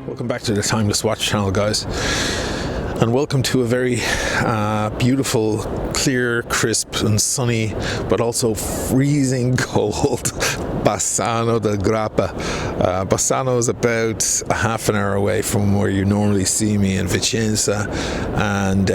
Welcome back to the Timeless Watch channel, guys, and welcome to a very beautiful, clear, crisp and sunny, but also freezing cold Bassano Del Grappa. Bassano is about a half an hour away from where you normally see me in Vicenza, and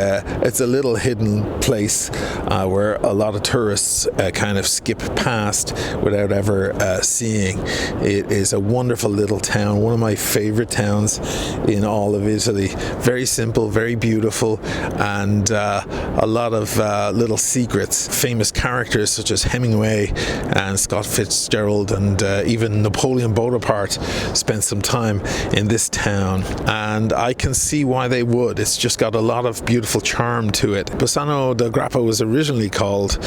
it's a little hidden place where a lot of tourists kind of skip past without ever seeing. It is a wonderful little town, one of my favorite towns in all of Italy. Very simple, very beautiful, and a lot of little secrets. Famous characters such as Hemingway and Scott Fitzgerald and even Napoleon Bonaparte spent some time in this town, and I can see why they would. It's just got a lot of beautiful charm to it. Bassano Del Grappa was originally called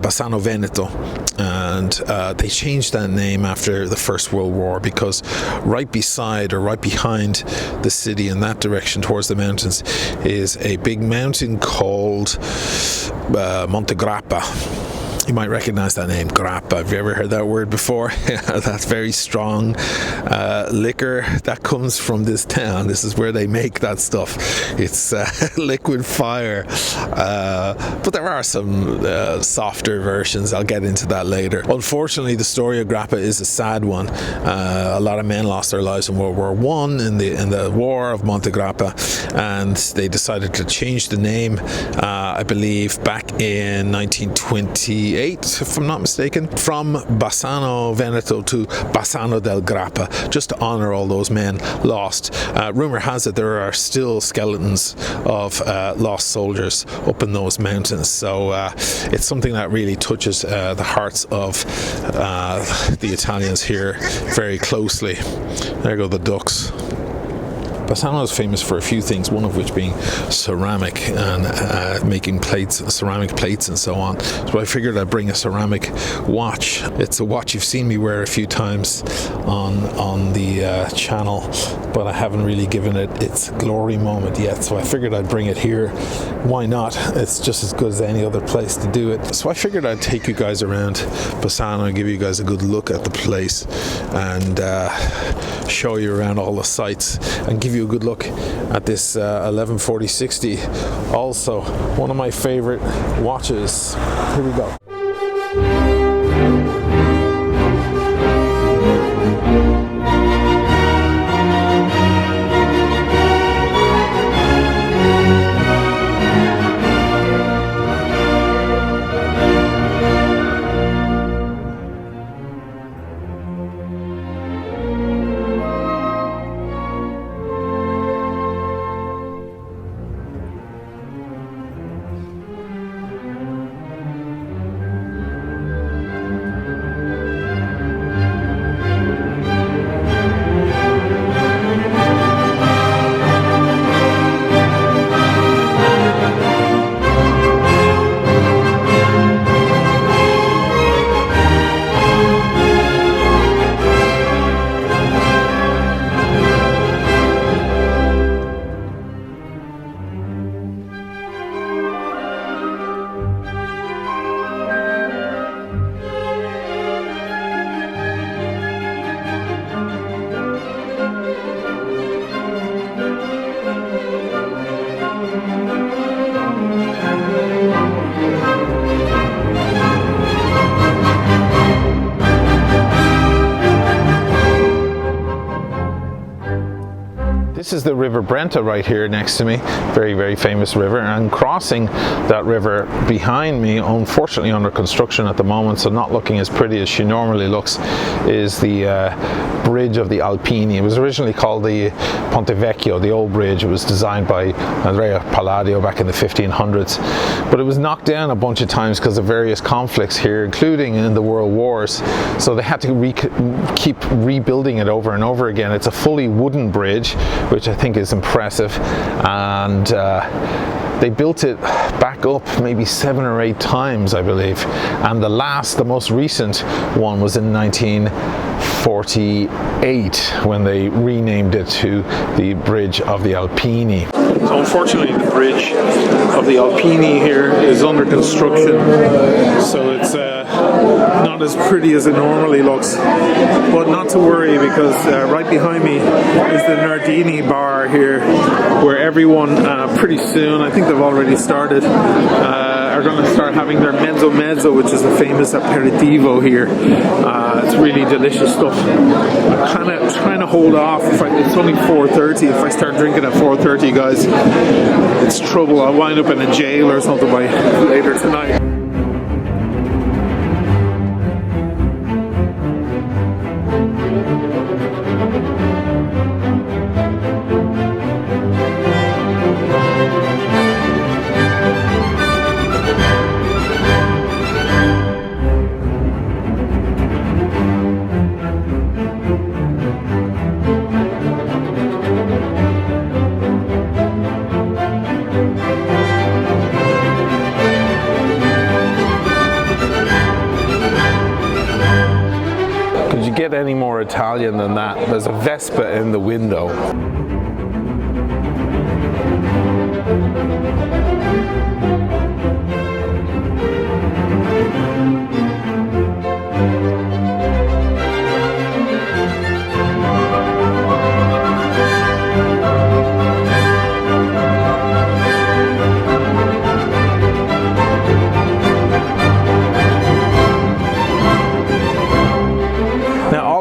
Bassano Veneto, and they changed that name after the First World War because right beside or right behind the city in that direction towards the mountains is a big mountain called Monte Grappa. You might recognize that name, grappa. Have you ever heard that word before? That very strong liquor that comes from this town. This is where they make that stuff. It's liquid fire. But there are some softer versions. I'll get into that later. Unfortunately, the story of Grappa is a sad one. A lot of men lost their lives in World War I in the War of Monte Grappa, and they decided to change the name, I believe, back in 1928, if I'm not mistaken, from Bassano Veneto to Bassano Del Grappa, just to honor all those men lost. Rumor has it there are still skeletons of lost soldiers up in those mountains, so it's something that really touches the hearts of the Italians here very closely. There go the ducks. Bassano is famous for a few things, one of which being ceramic and making plates, ceramic plates and so on. So I figured I'd bring a ceramic watch. It's a watch you've seen me wear a few times on the channel, but I haven't really given it its glory moment yet, so I figured I'd bring it here. Why not? It's just as good as any other place to do it. So I figured I'd take you guys around Bassano and give you guys a good look at the place and show you around all the sights and give you a good look at this 114060, also one of my favorite watches. Here we go. This is the River Brenta right here next to me, very, very famous river, and crossing that river behind me, unfortunately under construction at the moment, so not looking as pretty as she normally looks, is the bridge of the Alpini. It was originally called the Ponte Vecchio, the old bridge. It was designed by Andrea Palladio back in the 1500s, but it was knocked down a bunch of times because of various conflicts here, including in the World Wars, so they had to keep rebuilding it over and over again. It's a fully wooden bridge, which I think is impressive, and they built it back up maybe 7 or 8 times, I believe, and the most recent one was in 19 1948 when they renamed it to the Bridge of the Alpini. So unfortunately the Bridge of the Alpini here is under construction, so it's not as pretty as it normally looks, but not to worry, because right behind me is the Nardini bar here, where everyone pretty soon, I think they've already started, are going to start having their mezzo, which is the famous aperitivo here. It's really delicious stuff. I'm kind of trying to hold off. It's only 4:30. If I start drinking at 4:30, guys, it's trouble. I'll wind up in a jail or something by later tonight. Get any more Italian than that? There's a Vespa in the window.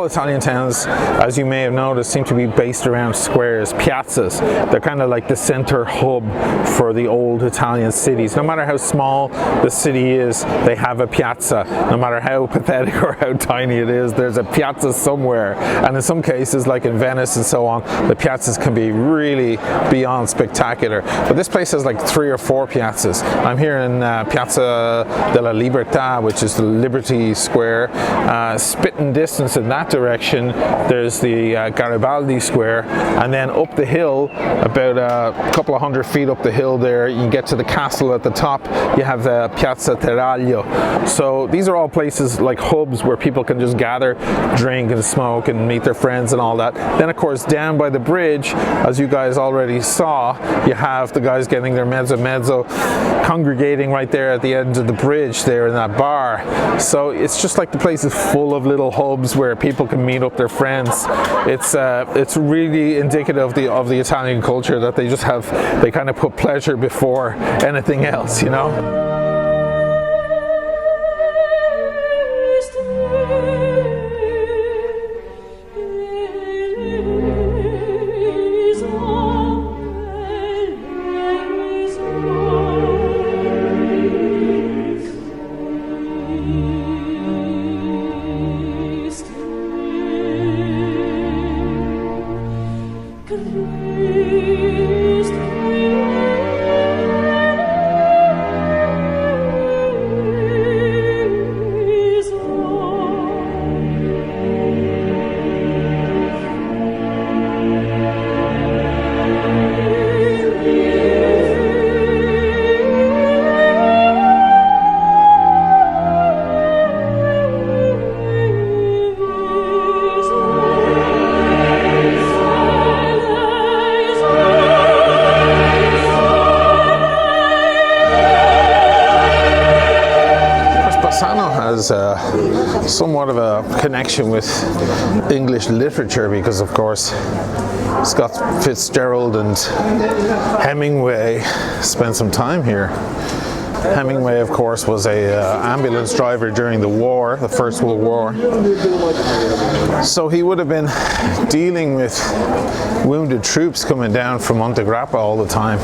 Italian towns, as you may have noticed, seem to be based around squares, piazzas. They're kind of like the center hub for the old Italian cities. No matter how small the city is, they have a piazza. No matter how pathetic or how tiny it is, there's a piazza somewhere. And in some cases, like in Venice and so on, the piazzas can be really beyond spectacular. But this place has like 3 or 4 piazzas. I'm here in Piazza della Libertà, which is the Liberty Square. Spitting distance in that direction, there's the Garibaldi Square, and then up the hill, about a couple of 100 feet up the hill there, you get to the castle at the top. You have the Piazza Terraglio. So these are all places like hubs where people can just gather, drink and smoke and meet their friends and all that. Then of course down by the bridge, as you guys already saw, you have the guys getting their mezzo congregating right there at the end of the bridge there in that bar. So it's just like the place is full of little hubs where people can meet up their friends. It's really indicative of the Italian culture that they kind of put pleasure before anything else, you know. Somewhat of a connection with English literature, because of course Scott Fitzgerald and Hemingway spent some time here. Hemingway, of course, was a ambulance driver during the war, the First World War. So he would have been dealing with wounded troops coming down from Monte Grappa all the time.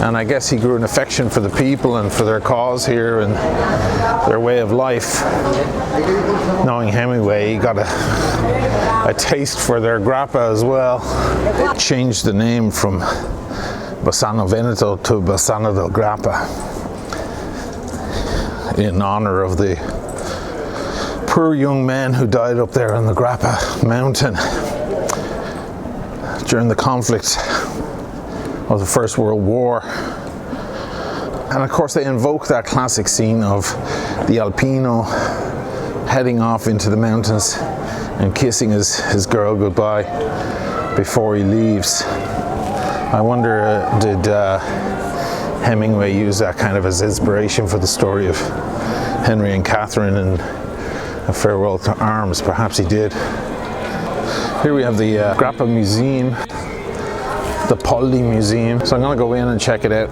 And I guess he grew an affection for the people and for their cause here and their way of life. Knowing Hemingway, he got a taste for their grappa as well. Changed the name from Bassano Veneto to Bassano Del Grappa in honor of the poor young men who died up there on the Grappa mountain during the conflict of the First World War. And of course they invoke that classic scene of the Alpino heading off into the mountains and kissing his girl goodbye before he leaves. I wonder, did Hemingway use that kind of as inspiration for the story of Henry and Catherine and A Farewell to Arms? Perhaps he did. Here we have the Grappa Museum, the Poldi Museum. So I'm going to go in and check it out.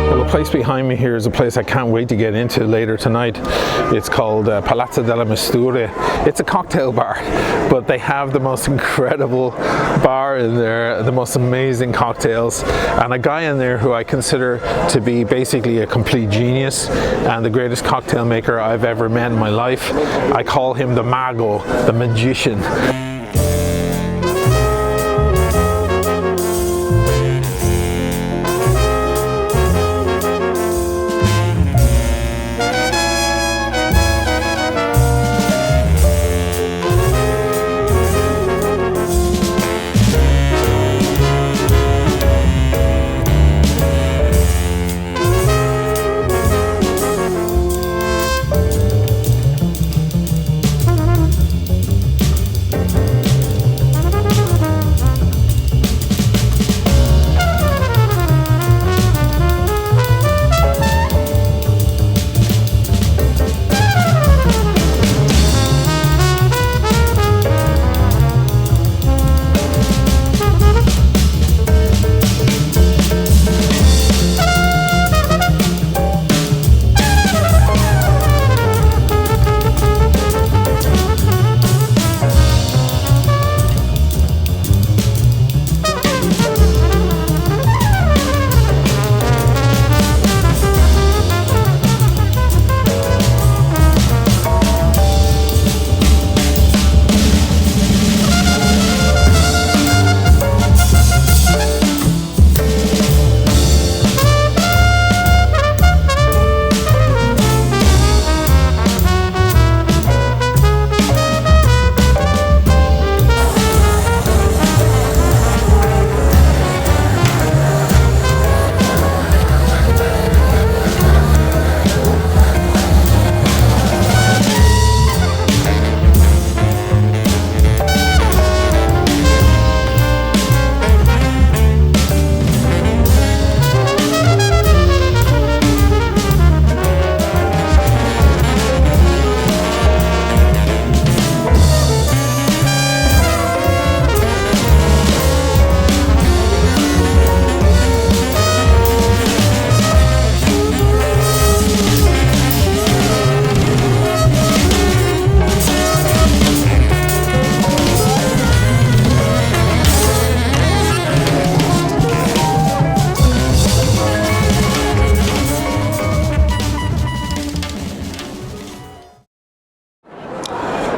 The place behind me here is a place I can't wait to get into later tonight. It's called Palazzo della Misture. It's a cocktail bar, but they have the most incredible bar in there, the most amazing cocktails, and a guy in there who I consider to be basically a complete genius and the greatest cocktail maker I've ever met in my life. I call him the Mago, the magician.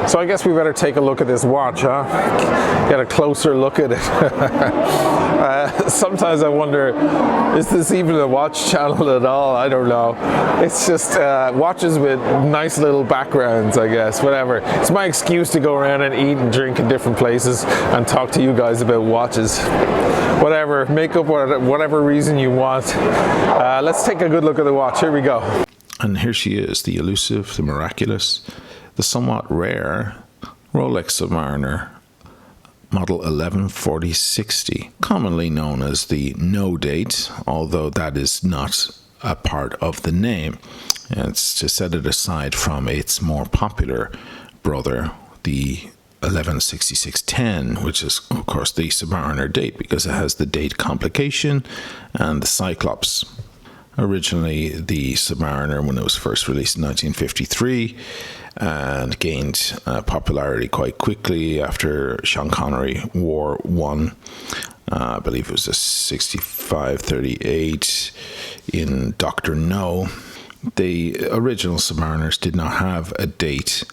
So I guess we better take a look at this watch, huh? Get a closer look at it. Sometimes I wonder, is this even a watch channel at all? I don't know. It's just watches with nice little backgrounds, I guess, whatever. It's my excuse to go around and eat and drink in different places and talk to you guys about watches. whatever, make up whatever reason you want. Let's take a good look at the watch. Here we go. And here she is, the elusive, the miraculous, the somewhat rare Rolex Submariner model 114060, commonly known as the No Date, although that is not a part of the name. It's to set it aside from its more popular brother, the 116610, which is of course the Submariner date because it has the date complication and the Cyclops. Originally the Submariner, when it was first released in 1953, and gained popularity quite quickly after Sean Connery wore one. I believe it was a 6538 in Dr. No. The original Submariners did not have a date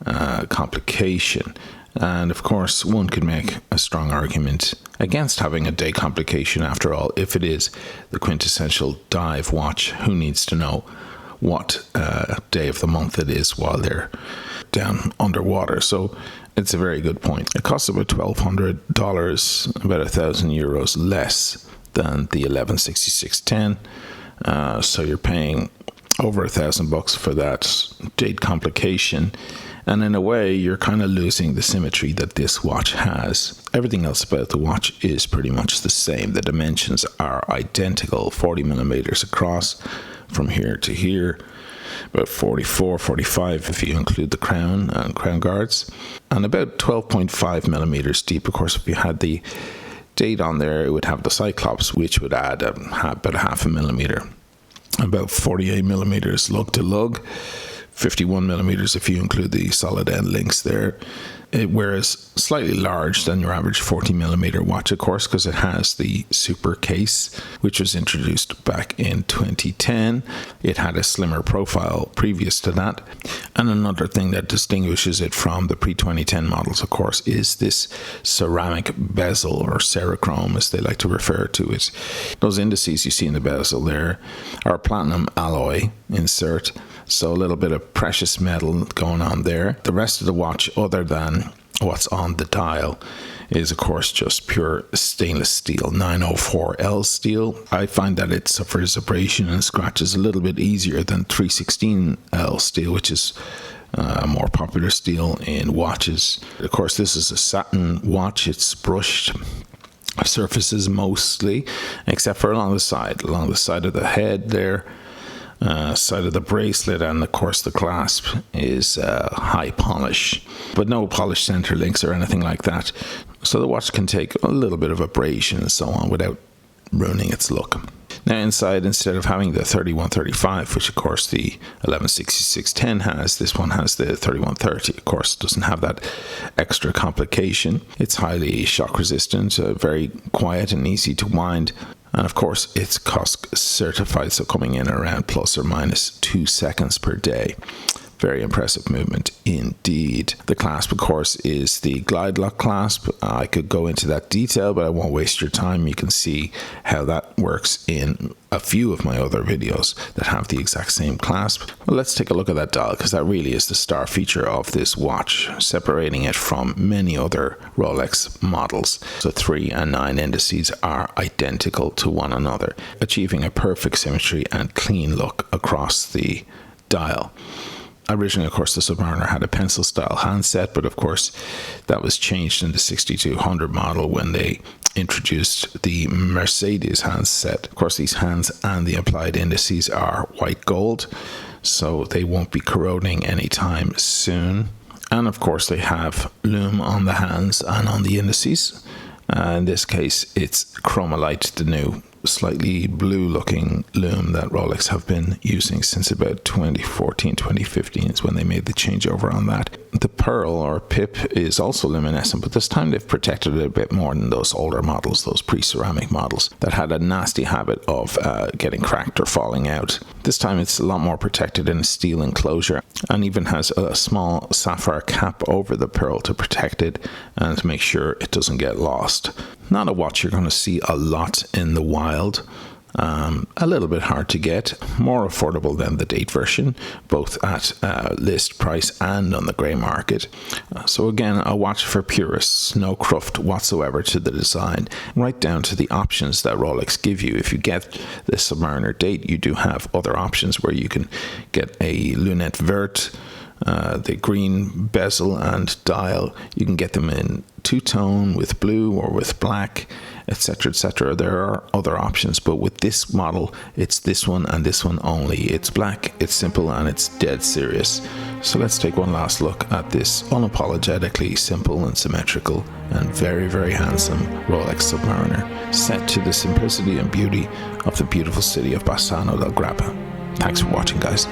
complication. And of course, one could make a strong argument against having a day complication. After all, if it is the quintessential dive watch, who needs to know what day of the month it is while they're down underwater? So it's a very good point. It costs about $1,200, about €1,000 less than the 116610. So you're paying over $1,000 for that date complication. And in a way, you're kind of losing the symmetry that this watch has. Everything else about the watch is pretty much the same. The dimensions are identical, 40 millimeters across from here to here, about 44, 45 if you include the crown and crown guards, and about 12.5 millimeters deep. Of course, if you had the date on there, it would have the Cyclops, which would add about half a millimeter. About 48 millimeters lug to lug, 51 millimeters if you include the solid end links there. It wears slightly large than your average 40 millimeter watch, of course, because it has the super case, which was introduced back in 2010. It had a slimmer profile previous to that. And another thing that distinguishes it from the pre-2010 models, of course, is this ceramic bezel, or cerachrome as they like to refer to it. Those indices you see in the bezel there are platinum alloy insert. So a little bit of precious metal going on there. The rest of the watch, other than what's on the dial, is of course just pure stainless steel, 904L steel. I find that it suffers abrasion and scratches a little bit easier than 316L steel, which is a more popular steel in watches. Of course, this is a satin watch. It's brushed surfaces mostly, except for along the side of the head there. Side of the bracelet, and of course the clasp is high polish, but no polished center links or anything like that. So the watch can take a little bit of abrasion and so on without ruining its look. Now inside, instead of having the 3135, which of course the 116610 has, this one has the 3130. Of course, it doesn't have that extra complication. It's highly shock resistant, very quiet and easy to wind. And of course, it's COSC certified, so coming in around plus or minus 2 seconds per day. Very impressive movement indeed. The clasp, of course, is the glide lock clasp. I could go into that detail, but I won't waste your time. You can see how that works in a few of my other videos that have the exact same clasp. Well, let's take a look at that dial, because that really is the star feature of this watch, separating it from many other Rolex models. So 3 and 9 indices are identical to one another, achieving a perfect symmetry and clean look across the dial. Originally, of course, the Submariner had a pencil style handset, but of course that was changed in the 6200 model when they introduced the Mercedes handset. Of course, these hands and the applied indices are white gold, so they won't be corroding anytime soon. And of course, they have lume on the hands and on the indices. In this case, it's Chromalite, the new slightly blue looking lume that Rolex have been using since about 2014, 2015 is when they made the changeover on that. The pearl or pip is also luminescent, but this time they've protected it a bit more than those older models, those pre-ceramic models that had a nasty habit of getting cracked or falling out. This time it's a lot more protected in a steel enclosure, and even has a small sapphire cap over the pearl to protect it and to make sure it doesn't get lost. Not a watch you're going to see a lot in the wild. A little bit hard to get, more affordable than the Date version, both at list price and on the grey market. So again, a watch for purists, no cruft whatsoever to the design, right down to the options that Rolex give you. If you get the Submariner Date, you do have other options where you can get a lunette verte, the green bezel and dial. You can get them in two-tone with blue or with black, etc., etc. There are other options, but with this model, it's this one and this one only. It's black, it's simple, and it's dead serious. So let's take one last look at this unapologetically simple and symmetrical and very, very handsome Rolex Submariner, set to the simplicity and beauty of the beautiful city of Bassano Del Grappa. Thanks for watching, guys.